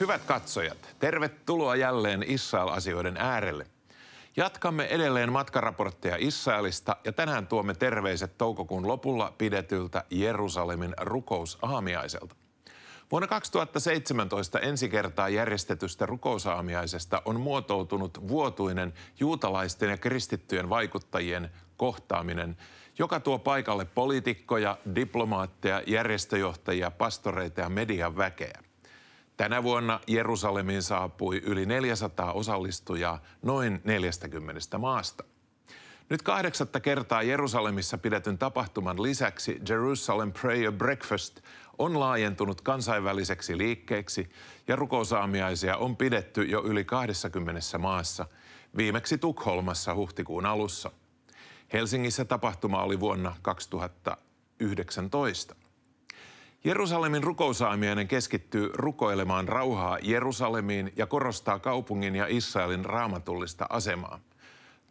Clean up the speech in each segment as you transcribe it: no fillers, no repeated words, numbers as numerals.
Hyvät katsojat, tervetuloa jälleen Israel-asioiden äärelle. Jatkamme edelleen matkaraportteja Israelista ja tänään tuomme terveiset toukokuun lopulla pidetyltä Jerusalemin rukousaamiaiselta. Vuonna 2017 ensi kertaa järjestetystä rukousaamiaisesta on muotoutunut vuotuinen juutalaisten ja kristittyjen vaikuttajien kohtaaminen, joka tuo paikalle poliitikkoja, diplomaatteja, järjestöjohtajia, pastoreita ja median väkeä. Tänä vuonna Jerusalemiin saapui yli 400 osallistujaa noin 40 maasta. Nyt 8. kertaa Jerusalemissa pidetyn tapahtuman lisäksi Jerusalem Prayer Breakfast on laajentunut kansainväliseksi liikkeeksi ja rukousaamiaisia on pidetty jo yli 20 maassa, viimeksi Tukholmassa huhtikuun alussa. Helsingissä tapahtuma oli vuonna 2019. Jerusalemin rukousaamiainen keskittyy rukoilemaan rauhaa Jerusalemiin ja korostaa kaupungin ja Israelin raamatullista asemaa.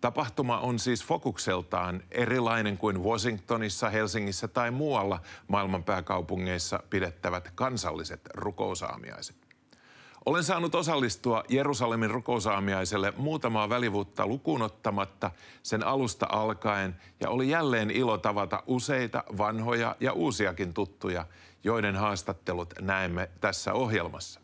Tapahtuma on siis fokukseltaan erilainen kuin Washingtonissa, Helsingissä tai muualla maailman pääkaupungeissa pidettävät kansalliset rukousaamiaiset. Olen saanut osallistua Jerusalemin rukousaamiaiselle muutamaa välivuotta lukuun ottamatta sen alusta alkaen ja oli jälleen ilo tavata useita vanhoja ja uusiakin tuttuja, joiden haastattelut näemme tässä ohjelmassa.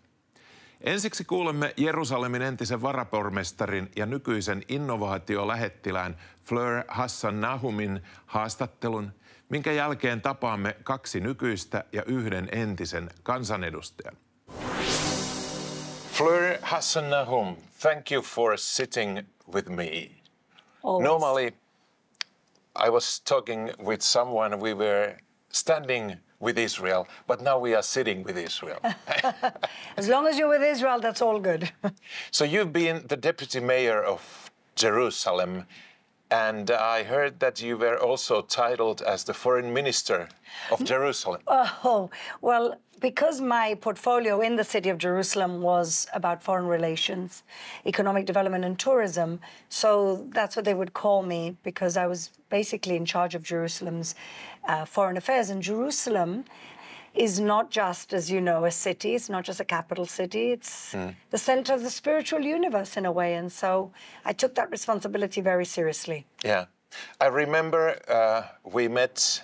Ensiksi kuulemme Jerusalemin entisen varapormestarin ja nykyisen innovaatiolähettilään Fleur Hassan-Nahoumin haastattelun, minkä jälkeen tapaamme 2 nykyistä ja 1 entisen kansanedustajan. Fleur Hassan-Nahoum, thank you for sitting with me. Always. Normally, I was talking with someone, we were standing with Israel, but now we are sitting with Israel. As long as you're with Israel, that's all good. So you've been the deputy mayor of Jerusalem, and I heard that you were also titled as the foreign minister of Jerusalem. Oh, well, because my portfolio in the city of Jerusalem was about foreign relations, economic development and tourism, so that's what they would call me, because I was basically in charge of Jerusalem's foreign affairs. And Jerusalem is not just, as you know, a city. It's not just a capital city. It's the center of the spiritual universe in a way. And so I took that responsibility very seriously. Yeah. I remember we met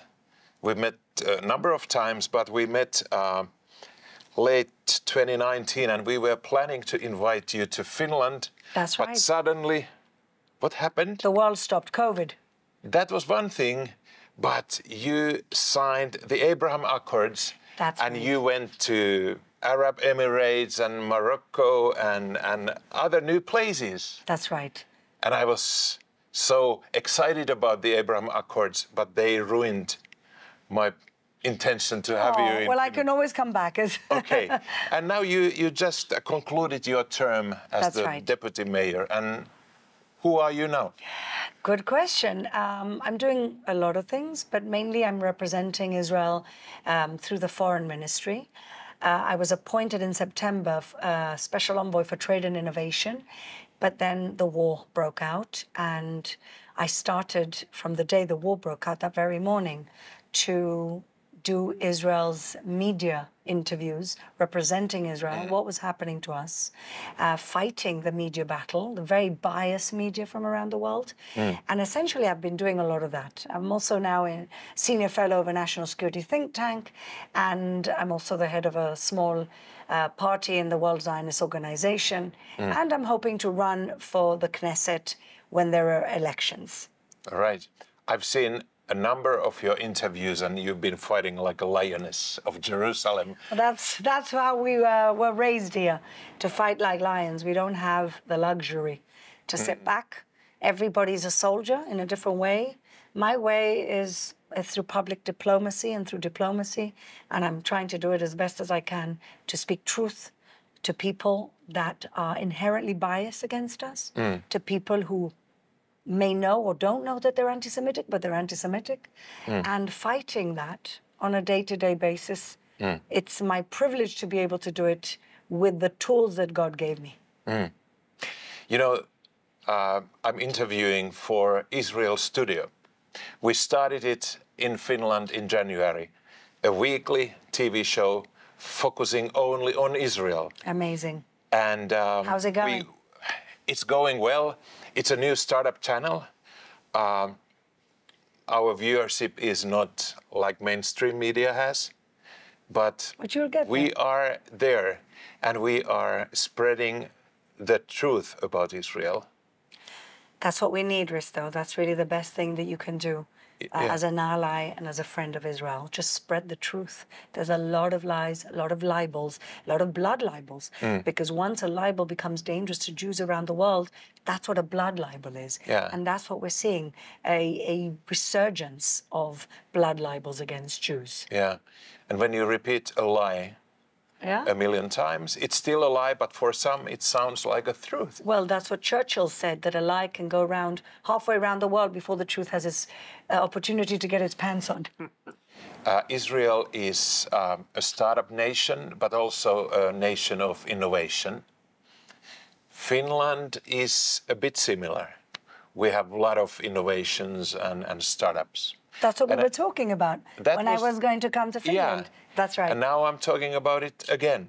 a number of times, but we met late 2019 and we were planning to invite you to Finland. That's right. But suddenly, what happened? The world stopped COVID. That was one thing, but you signed the Abraham Accords. That's and right. you went to Arab Emirates and Morocco and other new places. That's right. And I was so excited about the Abraham Accords, but they ruined my intention to have you in. Well, I can always come back. Okay. And now you just concluded your term as That's the right. deputy mayor. And who are you now? Good question. I'm doing a lot of things, but mainly I'm representing Israel through the foreign ministry. I was appointed in September special envoy for trade and innovation, but then the war broke out, and I started from the day the war broke out, that very morning, to do Israel's media interviews, representing Israel, what was happening to us, fighting the media battle, the very biased media from around the world. And essentially, I've been doing a lot of that. I'm also now a senior fellow of a national security think tank, and I'm also the head of a small party in the World Zionist Organization, and I'm hoping to run for the Knesset when there are elections. All right. I've seen a number of your interviews and you've been fighting like a lioness of Jerusalem. Well, that's how we were raised here, to fight like lions. We don't have the luxury to sit back. Everybody's a soldier in a different way. My way is through public diplomacy and through diplomacy, and I'm trying to do it as best as I can to speak truth to people that are inherently biased against us, to people who may know or don't know that they're anti-Semitic, but they're anti-Semitic, and fighting that on a day-to-day basis. It's my privilege to be able to do it with the tools that God gave me. You know, I'm interviewing for Israel Studio. We started it in Finland in January, a weekly TV show focusing only on Israel. Amazing. And how's it going? It's going well. It's a new startup channel. Our viewership is not like mainstream media has, but you'll get we are there and we are spreading the truth about Israel. That's what we need, Risto. That's really the best thing that you can do as an ally and as a friend of Israel. Just spread the truth. There's a lot of lies, a lot of libels, a lot of blood libels. Because once a libel becomes dangerous to Jews around the world, that's what a blood libel is. Yeah. And that's what we're seeing, a resurgence of blood libels against Jews. Yeah. And when you repeat a lie, a million times, it's still a lie, but for some it sounds like a truth. Well, that's what Churchill said, that a lie can go around halfway around the world before the truth has its opportunity to get its pants on. Israel is a startup nation, but also a nation of innovation. Finland is a bit similar. We have a lot of innovations and startups. That's what we were talking about when I was going to come to Finland. Yeah. That's right. And now I'm talking about it again.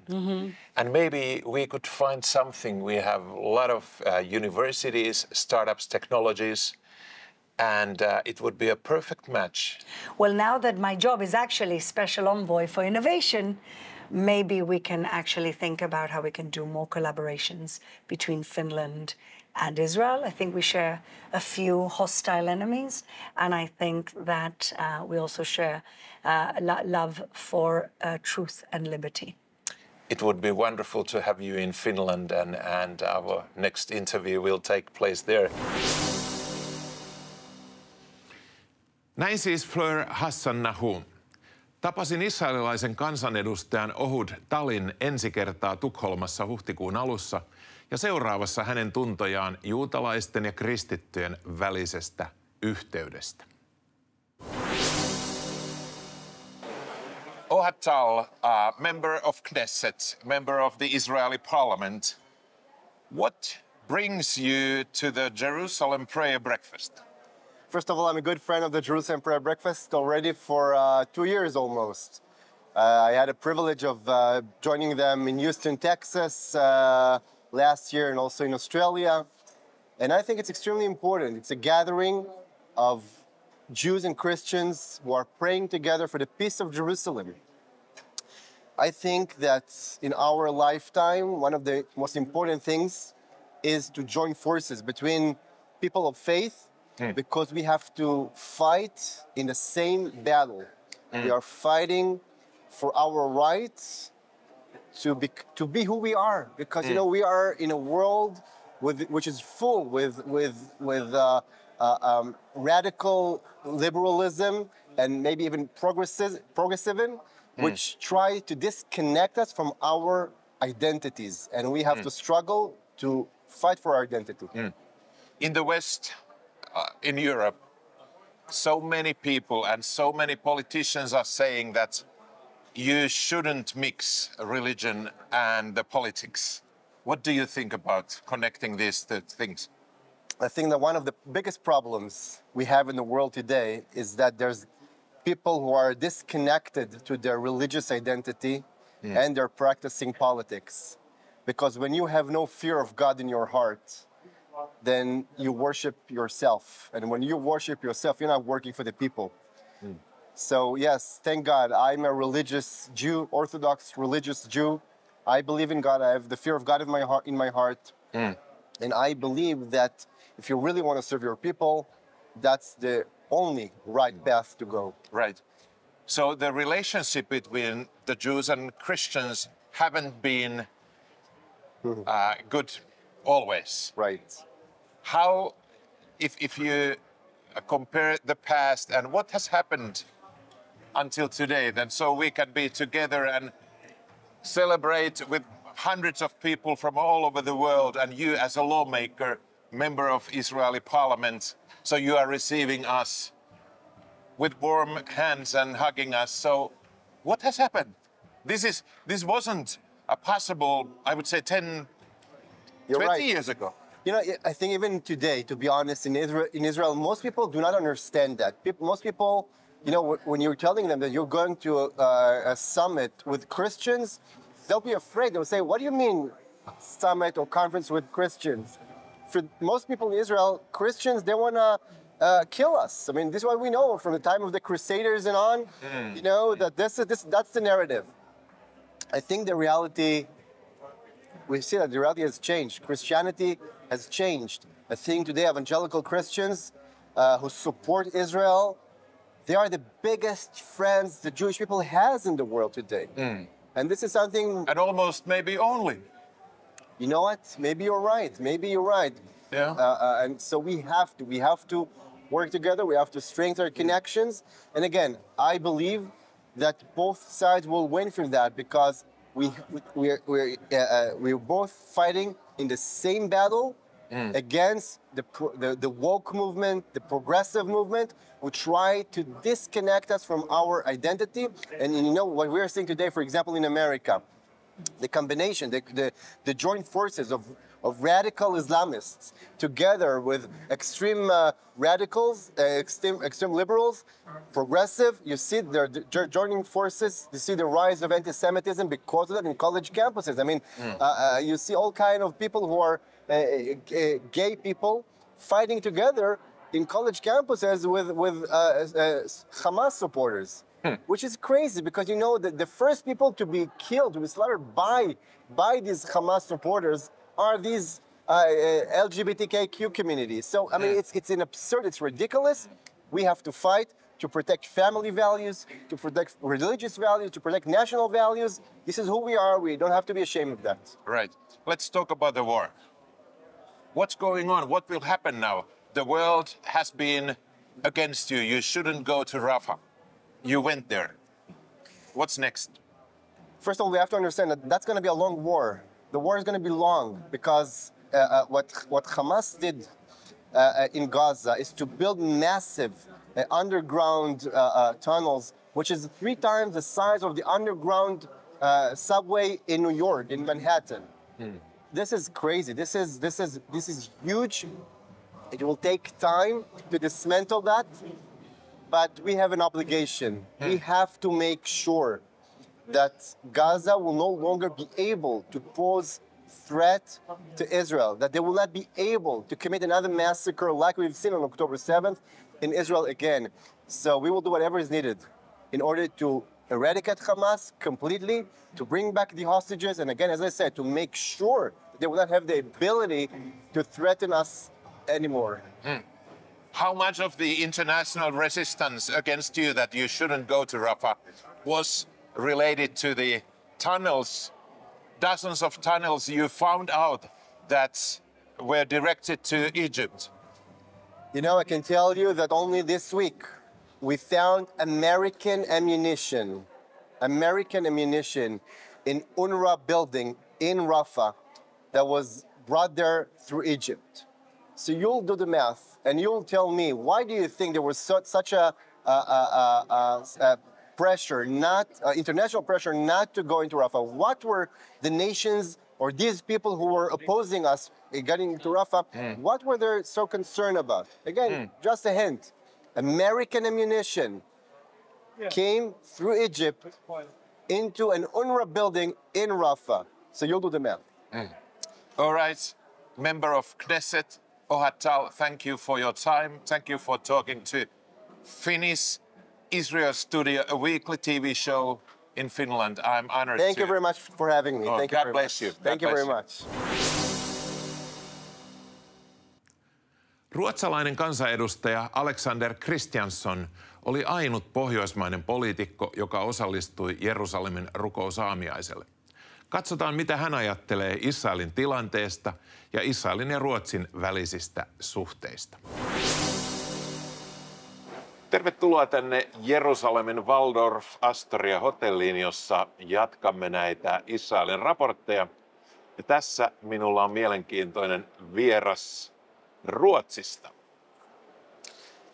And maybe we could find something. We have a lot of universities, startups, technologies, and it would be a perfect match. Well, now that my job is actually special envoy for innovation, maybe we can actually think about how we can do more collaborations between Finland and Israel. I think we share a few hostile enemies, and I think that we also share love for truth and liberty. It would be wonderful to have you in Finland, and our next interview will take place there. Näin siis Fleur Hassan-Nahoum. Tapasin israelilaisen kansanedustajan Ohud Talin ensi kertaa Tukholmassa huhtikuun alussa ja seuraavassa hänen tuntojaan juutalaisten ja kristittyjen välisestä yhteydestä. Ohud Tal, member of Knesset, member of the Israeli parliament. What brings you to the Jerusalem prayer breakfast? First of all, I'm a good friend of the Jerusalem Prayer Breakfast already for 2 years almost. I had a privilege of joining them in Houston, Texas last year and also in Australia. And I think it's extremely important. It's a gathering of Jews and Christians who are praying together for the peace of Jerusalem. I think that in our lifetime, one of the most important things is to join forces between people of faith, because we have to fight in the same battle. We are fighting for our rights to be who we are, because you know we are in a world which is full with radical liberalism and maybe even progressivism, which try to disconnect us from our identities, and we have to struggle to fight for our identity. In the West, in Europe, so many people and so many politicians are saying that you shouldn't mix religion and the politics. What do you think about connecting these two things? I think that one of the biggest problems we have in the world today is that there's people who are disconnected to their religious identity and they're practicing politics. Because when you have no fear of God in your heart, then you worship yourself. And when you worship yourself, you're not working for the people. So yes, thank God, I'm a religious Jew, Orthodox religious Jew. I believe in God. I have the fear of God in my heart. And I believe that if you really want to serve your people, that's the only right path to go. Right. So the relationship between the Jews and Christians haven't been good always. Right. How, if you compare the past and what has happened until today, then so we can be together and celebrate with hundreds of people from all over the world, and you as a lawmaker, member of Israeli parliament, so you are receiving us with warm hands and hugging us. So what has happened? This wasn't possible, I would say 10, You're 20 right. years ago. You know, I think even today, to be honest, in Israel, most people do not understand that. Most people you know, when you're telling them that you're going to a summit with Christians, they'll be afraid. They'll say, what do you mean summit or conference with Christians? For most people in Israel, Christians, they want to kill us. I mean, this is what we know from the time of the Crusaders and on, you know, that that's the narrative. I think the reality, we see that the reality has changed. Christianity has changed. I think today evangelical Christians who support Israel, they are the biggest friends the Jewish people has in the world today. And this is something... And almost maybe only. You know what? Maybe you're right. Maybe you're right. Yeah. And so we have to work together. We have to strengthen our connections. And again, I believe that both sides will win from that because we're both fighting in the same battle against the woke movement, the progressive movement, who try to disconnect us from our identity. And you know what we're seeing today, for example, in America, the combination, the joint forces of radical Islamists together with extreme radicals, extreme liberals, progressive, you see they're joining forces, you see the rise of anti-Semitism because of that in college campuses. I mean, you see all kind of people who are gay people fighting together in college campuses with Hamas supporters. Which is crazy because you know that the first people to be killed, to be slaughtered by these Hamas supporters are these LGBTQ communities. So I mean, it's an absurd, it's ridiculous. We have to fight to protect family values, to protect religious values, to protect national values. This is who we are. We don't have to be ashamed of that. Right. Let's talk about the war. What's going on? What will happen now? The world has been against you. You shouldn't go to Rafah. You went there. What's next? First of all, we have to understand that that's going to be a long war. The war is going to be long because what Hamas did in Gaza is to build massive underground tunnels, which is 3 times the size of the underground subway in New York, in Manhattan. This is crazy. This is huge. It will take time to dismantle that. But we have an obligation. We have to make sure that Gaza will no longer be able to pose threat to Israel, that they will not be able to commit another massacre like we've seen on October 7th in Israel again. So we will do whatever is needed in order to eradicate Hamas completely, to bring back the hostages, and again, as I said, to make sure that they will not have the ability to threaten us anymore. How much of the international resistance against you that you shouldn't go to Rafah was related to the tunnels, dozens of tunnels you found out that were directed to Egypt? You know, I can tell you that only this week we found American ammunition in UNRWA building in Rafah that was brought there through Egypt. So you'll do the math and you'll tell me, why do you think there was such a pressure, international pressure not to go into Rafah? What were the nations or these people who were opposing us getting into Rafah, what were they so concerned about? Again, just a hint. American ammunition came through Egypt into an UNRWA building in Rafah. So you'll do the math. All right, member of Knesset, Ohud Tal, thank you for your time. Thank you for talking to Finnish Israel Studio, a weekly TV show in Finland. I'm honored. Thank you very much for having me. Thank you God very bless much. you. Thank you very much. Ruotsalainen kansanedustaja Alexander Christianson oli ainut pohjoismainen poliitikko, joka osallistui Jerusalemin rukousaamiaiselle. Katsotaan, mitä hän ajattelee Israelin tilanteesta ja Israelin ja Ruotsin välisistä suhteista. Tervetuloa tänne Jerusalemin Waldorf Astoria hotelliin, jossa jatkamme näitä Israelin raportteja. Ja tässä minulla on mielenkiintoinen vieras Ruotsista.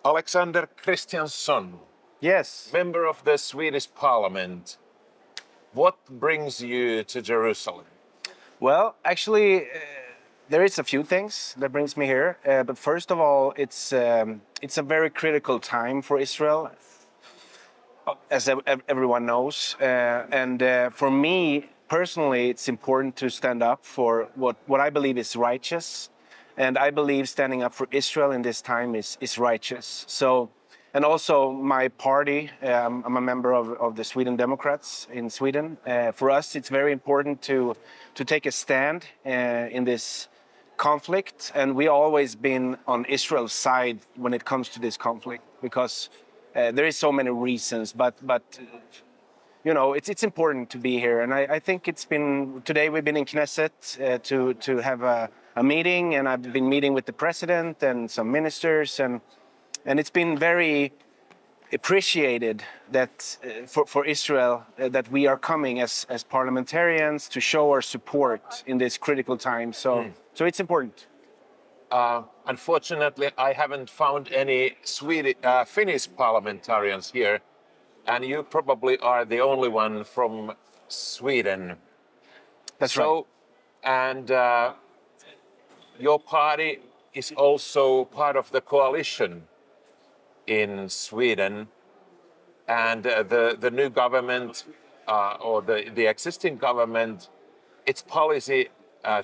Alexander Christianson. Yes. Member of the Swedish Parliament. What brings you to Jerusalem? Well, actually, there is a few things that brings me here. But first of all, it's a very critical time for Israel. as everyone knows. For me personally, it's important to stand up for what I believe is righteous. And I believe standing up for Israel in this time is righteous. So, and also my party, I'm a member of the Sweden Democrats in Sweden. For us, it's very important to take a stand in this conflict. And we always been on Israel's side when it comes to this conflict, because there is so many reasons, but you know, it's important to be here. And I think today we've been in Knesset to have a meeting, and I've been meeting with the president and some ministers, and it's been very appreciated that for Israel that we are coming as parliamentarians to show our support in this critical time. So it's important. Unfortunately, I haven't found any Finnish parliamentarians here, and you probably are the only one from Sweden. That's right. And your party is also part of the coalition in Sweden, and the new government or the existing government, its policy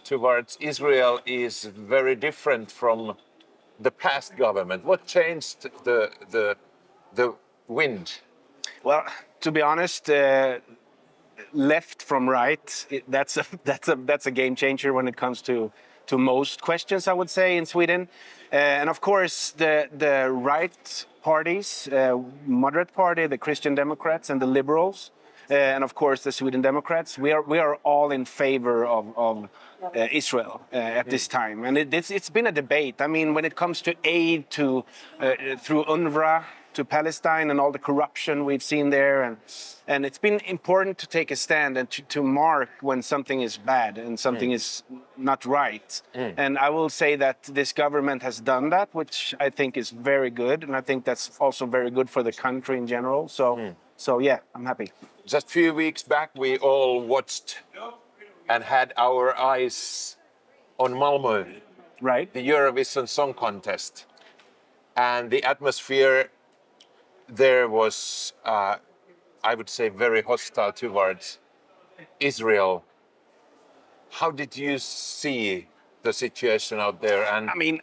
towards Israel is very different from the past government. What changed the wind? Well, to be honest, left from right, that's a game changer when it comes to most questions, I would say, in Sweden. And of course, the right parties, moderate party, the Christian Democrats and the Liberals, and of course the Sweden Democrats, we are all in favor of Israel at this time. And it's been a debate. I mean, when it comes to aid to through UNRWA to Palestine and all the corruption we've seen there, and it's been important to take a stand and to mark when something is bad and something is not right. And I will say that this government has done that, which I think is very good, and I think that's also very good for the country in general. So yeah, I'm happy. Just a few weeks back, we all watched and had our eyes on Malmö, Right. the Eurovision Song Contest, and the atmosphere there was, I would say, very hostile towards Israel. How did you see the situation out there? And I mean,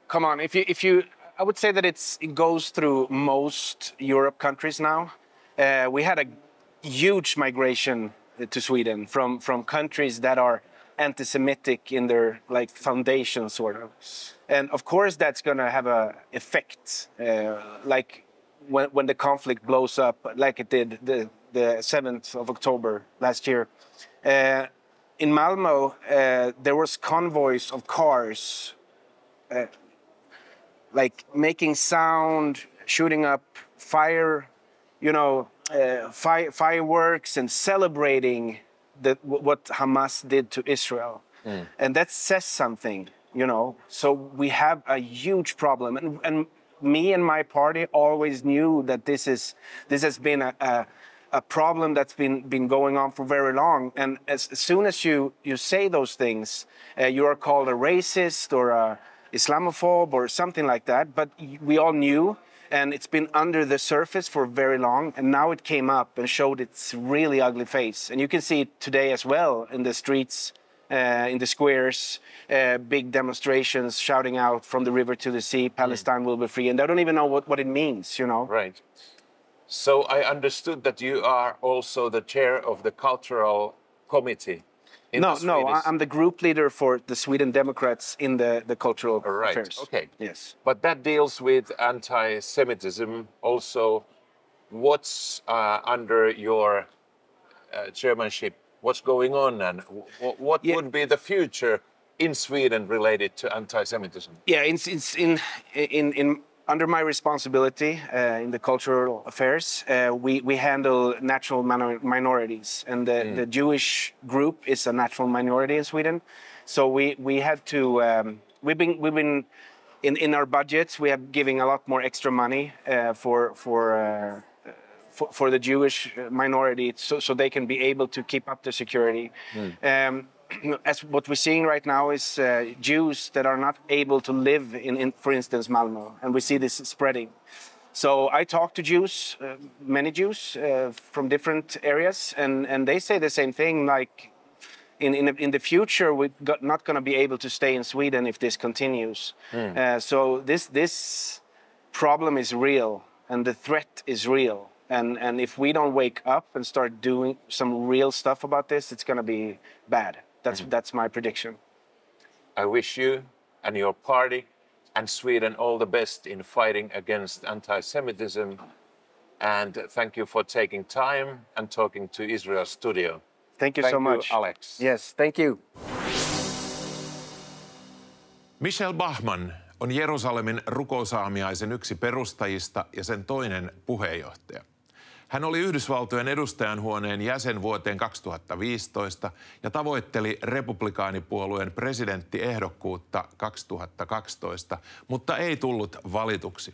come on, if you, I would say that it goes through most Europe countries now. We had a huge migration to Sweden from countries that are anti-Semitic in their foundation, sort of. And of course, that's going to have an effect, when the conflict blows up, like it did the 7th of October last year. In Malmö, there was convoys of cars, making sound, shooting up fire, fireworks, and celebrating what Hamas did to Israel. And that says something, So we have a huge problem, and me and my party always knew that this has been a problem that's been going on for very long. And as soon as you say those things, you are called a racist or a Islamophobe or something like that. But we all knew, and it's been under the surface for very long. And now it came up and showed its really ugly face. And you can see it today as well in the streets, in the squares, big demonstrations shouting out from the river to the sea, Palestine will be free. And they don't even know what it means, Right. So I understood that you are also the chair of the cultural committee. No, I'm the group leader for the Sweden Democrats in the cultural right. affairs. Okay. Yes. But that deals with anti-Semitism also. What's under your chairmanship? What's going on, and what would be the future in Sweden related to anti-Semitism? Yeah, in under my responsibility in the cultural affairs, we handle natural minorities, and the Jewish group is a natural minority in Sweden. So we had to we've been in our budgets, we have giving a lot more extra money for the Jewish minority, so they can be able to keep up the security. As what we're seeing right now is Jews that are not able to live in for instance, Malmö, and we see this spreading. So I talked to Jews, many Jews from different areas, and they say the same thing, like in the future, we're not going to be able to stay in Sweden if this continues. So this problem is real, and the threat is real. And if we don't wake up and start doing some real stuff about this, it's going to be bad. That's my prediction. I wish you and your party and Sweden all the best in fighting against anti-Semitism. And thank you for taking time and talking to Israel Studio. Thank you so much. Alex. Yes, thank you. Michele Bachmann on Jerusalemin rukousaamiaisen yksi perustajista ja sen toinen puheenjohtaja. Hän oli Yhdysvaltojen edustajanhuoneen jäsen vuoteen 2015 ja tavoitteli republikaanipuolueen presidenttiehdokkuutta 2012, mutta ei tullut valituksi.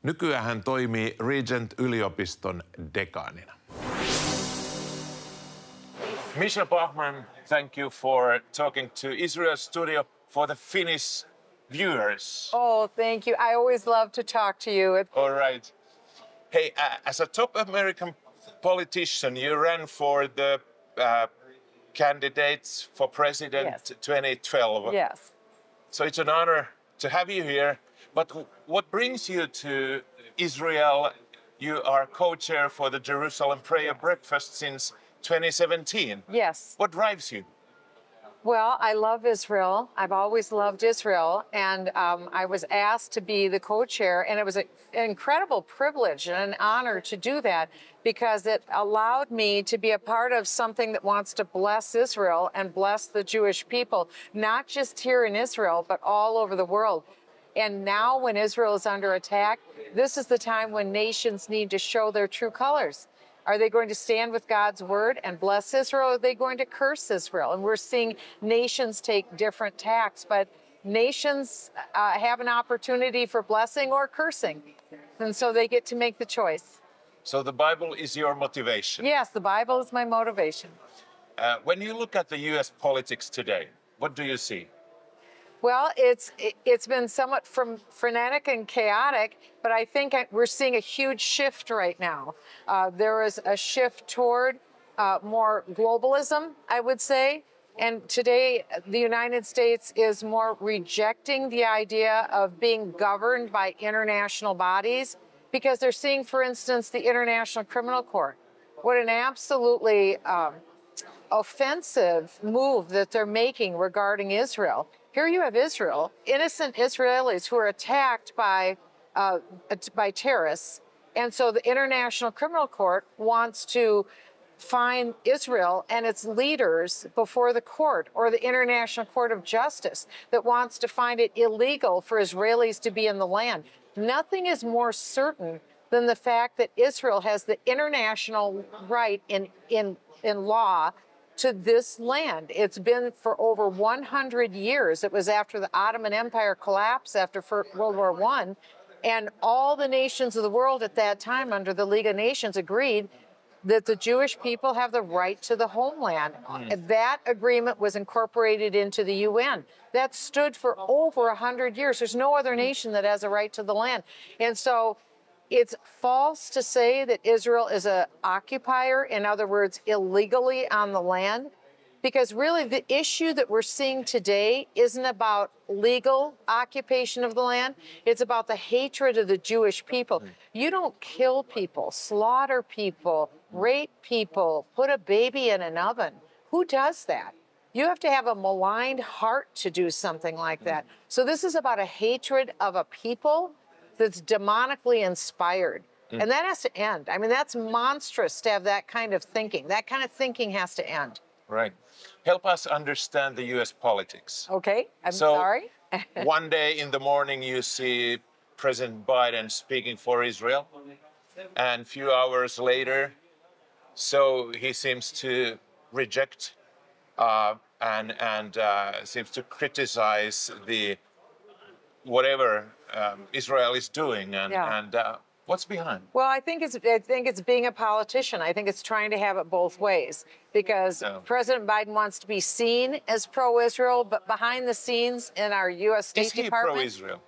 Nykyään hän toimii Regent-yliopiston dekaanina. Michele Bachmann, thank you for talking to Israel Studio for the Finnish viewers. Oh, thank you. I always love to talk to you. All right. Hey, as a top American politician, you ran for the candidates for president 2012. Yes. So it's an honor to have you here. But what brings you to Israel? You are co-chair for the Jerusalem Prayer Breakfast since 2017. Yes. What drives you? Well, I love Israel. I've always loved Israel. And I was asked to be the co-chair, and it was an incredible privilege and an honor to do that because it allowed me to be a part of something that wants to bless Israel and bless the Jewish people, not just here in Israel, but all over the world. And now when Israel is under attack, this is the time when nations need to show their true colors. Are they going to stand with God's word and bless Israel? Or are they going to curse Israel? And we're seeing nations take different tacks, but nations have an opportunity for blessing or cursing. And so they get to make the choice. So the Bible is your motivation? Yes, the Bible is my motivation. When you look at the U.S. politics today, what do you see? Well, it's been somewhat frenetic and chaotic, but I think we're seeing a huge shift right now. There is a shift toward more globalism, I would say. And today, the United States is more rejecting the idea of being governed by international bodies because they're seeing, for instance, the International Criminal Court. What an absolutely offensive move that they're making regarding Israel. Here you have Israel, innocent Israelis who are attacked by terrorists. And so the International Criminal Court wants to find Israel and its leaders before the court, or the International Court of Justice that wants to find it illegal for Israelis to be in the land. Nothing is more certain than the fact that Israel has the international right in law to this land. It's been for over 100 years. It was after the Ottoman Empire collapsed after World War I, and all the nations of the world at that time under the League of Nations agreed that the Jewish people have the right to the homeland. That agreement was incorporated into the UN. That stood for over 100 years. There's no other nation that has a right to the land. And so it's false to say that Israel is an occupier, in other words, illegally on the land, because really the issue that we're seeing today isn't about legal occupation of the land. It's about the hatred of the Jewish people. You don't kill people, slaughter people, rape people, put a baby in an oven. Who does that? You have to have a maligned heart to do something like that. So this is about a hatred of a people that's demonically inspired. And that has to end. I mean, that's monstrous to have that kind of thinking. That kind of thinking has to end. Right. Help us understand the U.S. politics. Okay, I'm sorry. One day in the morning you see President Biden speaking for Israel, and a few hours later, so he seems to reject and seems to criticize the whatever Israel is doing, and what's behind? Well, I think it's being a politician. I think it's trying to have it both ways, because President Biden wants to be seen as pro-Israel, but behind the scenes in our U.S. State Department, is he pro-Israel?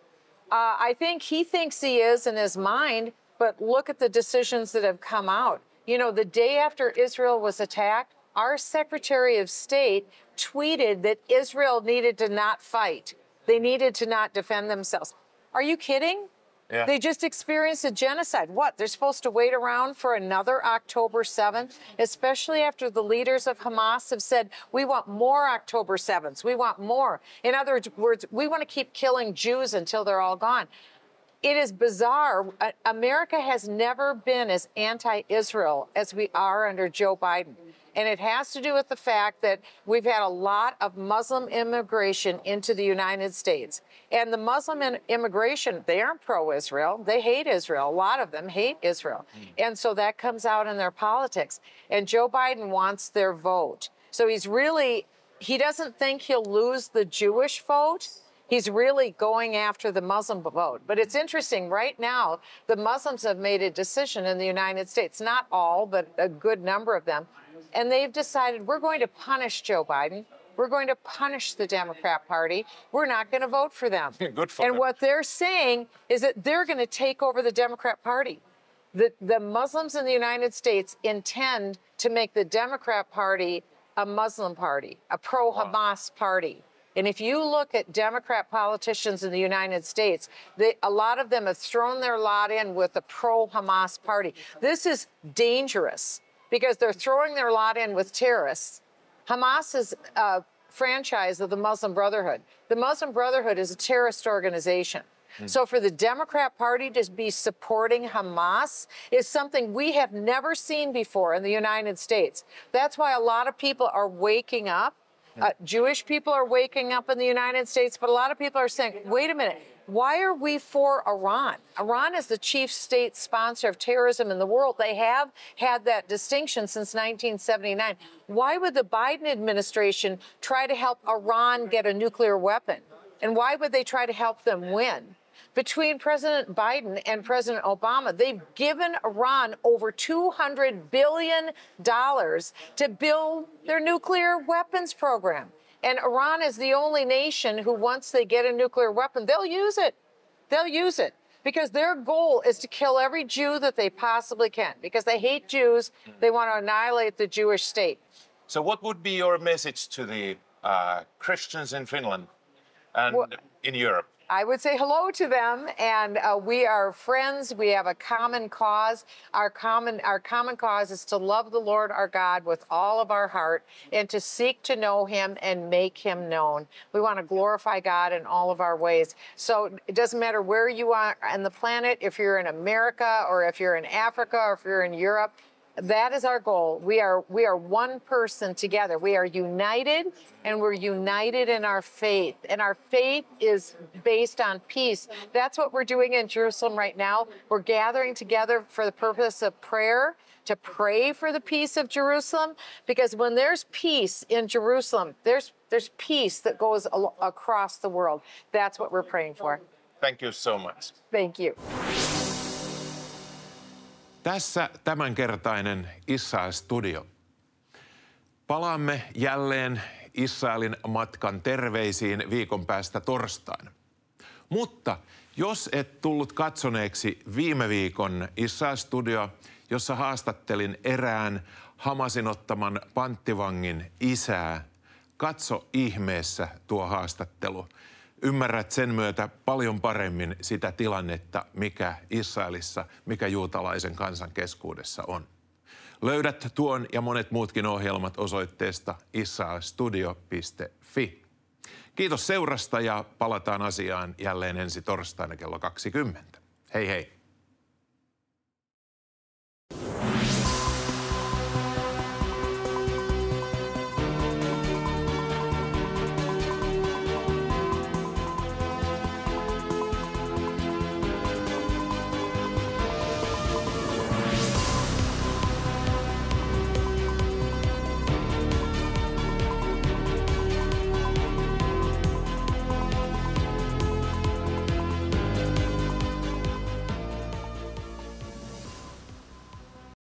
I think he thinks he is in his mind, but look at the decisions that have come out. You know, the day after Israel was attacked, our Secretary of State tweeted that Israel needed to not fight. They needed to not defend themselves. Are you kidding? Yeah. They just experienced a genocide. What? They're supposed to wait around for another October 7th, especially after the leaders of Hamas have said, we want more October 7th. We want more. In other words, we want to keep killing Jews until they're all gone. It is bizarre. America has never been as anti-Israel as we are under Joe Biden. And it has to do with the fact that we've had a lot of Muslim immigration into the United States. And the Muslim immigration, they aren't pro-Israel. They hate Israel. A lot of them hate Israel. And so that comes out in their politics. And Joe Biden wants their vote. So he doesn't think he'll lose the Jewish vote. He's really going after the Muslim vote. But it's interesting, right now, the Muslims have made a decision in the United States, not all, but a good number of them. And they've decided, we're going to punish Joe Biden. We're going to punish the Democrat Party. We're not going to vote for them. Good for them. And what they're saying is that they're going to take over the Democrat Party. The Muslims in the United States intend to make the Democrat Party a Muslim party, a pro-Hamas party. And if you look at Democrat politicians in the United States, a lot of them have thrown their lot in with the pro-Hamas party. This is dangerous because they're throwing their lot in with terrorists. Hamas is a franchise of the Muslim Brotherhood. The Muslim Brotherhood is a terrorist organization. So for the Democrat Party to be supporting Hamas is something we have never seen before in the United States. That's why a lot of people are waking up. Jewish people are waking up in the United States, but a lot of people are saying, wait a minute, why are we for Iran? Iran is the chief state sponsor of terrorism in the world. They have had that distinction since 1979. Why would the Biden administration try to help Iran get a nuclear weapon? And why would they try to help them win? Between President Biden and President Obama, they've given Iran over $200 billion to build their nuclear weapons program. And Iran is the only nation who, once they get a nuclear weapon, they'll use it. They'll use it because their goal is to kill every Jew that they possibly can. Because they hate Jews, they want to annihilate the Jewish state. So what would be your message to the Christians in Finland and in Europe? I would say hello to them, and we are friends. We have a common cause. Our common cause is to love the Lord our God with all of our heart and to seek to know him and make him known. We want to glorify God in all of our ways. So it doesn't matter where you are on the planet, if you're in America or if you're in Africa or if you're in Europe. That is our goal. We are one person together. We are united, and we're united in our faith. And our faith is based on peace. That's what we're doing in Jerusalem right now. We're gathering together for the purpose of prayer, to pray for the peace of Jerusalem. Because when there's peace in Jerusalem, there's peace that goes across the world. That's what we're praying for. Thank you so much. Thank you. Tässä tämänkertainen Israel-studio. Palaamme jälleen Israelin matkan terveisiin viikon päästä torstaina. Mutta jos et tullut katsoneeksi viime viikon Israel-studioa, jossa haastattelin erään Hamasin ottaman panttivangin isää, katso ihmeessä tuo haastattelu. Ymmärrät sen myötä paljon paremmin sitä tilannetta, mikä Israelissa, mikä juutalaisen kansan keskuudessa on. Löydät tuon ja monet muutkin ohjelmat osoitteesta israelstudio.fi. Kiitos seurasta ja palataan asiaan jälleen ensi torstaina kello 20. Hei hei!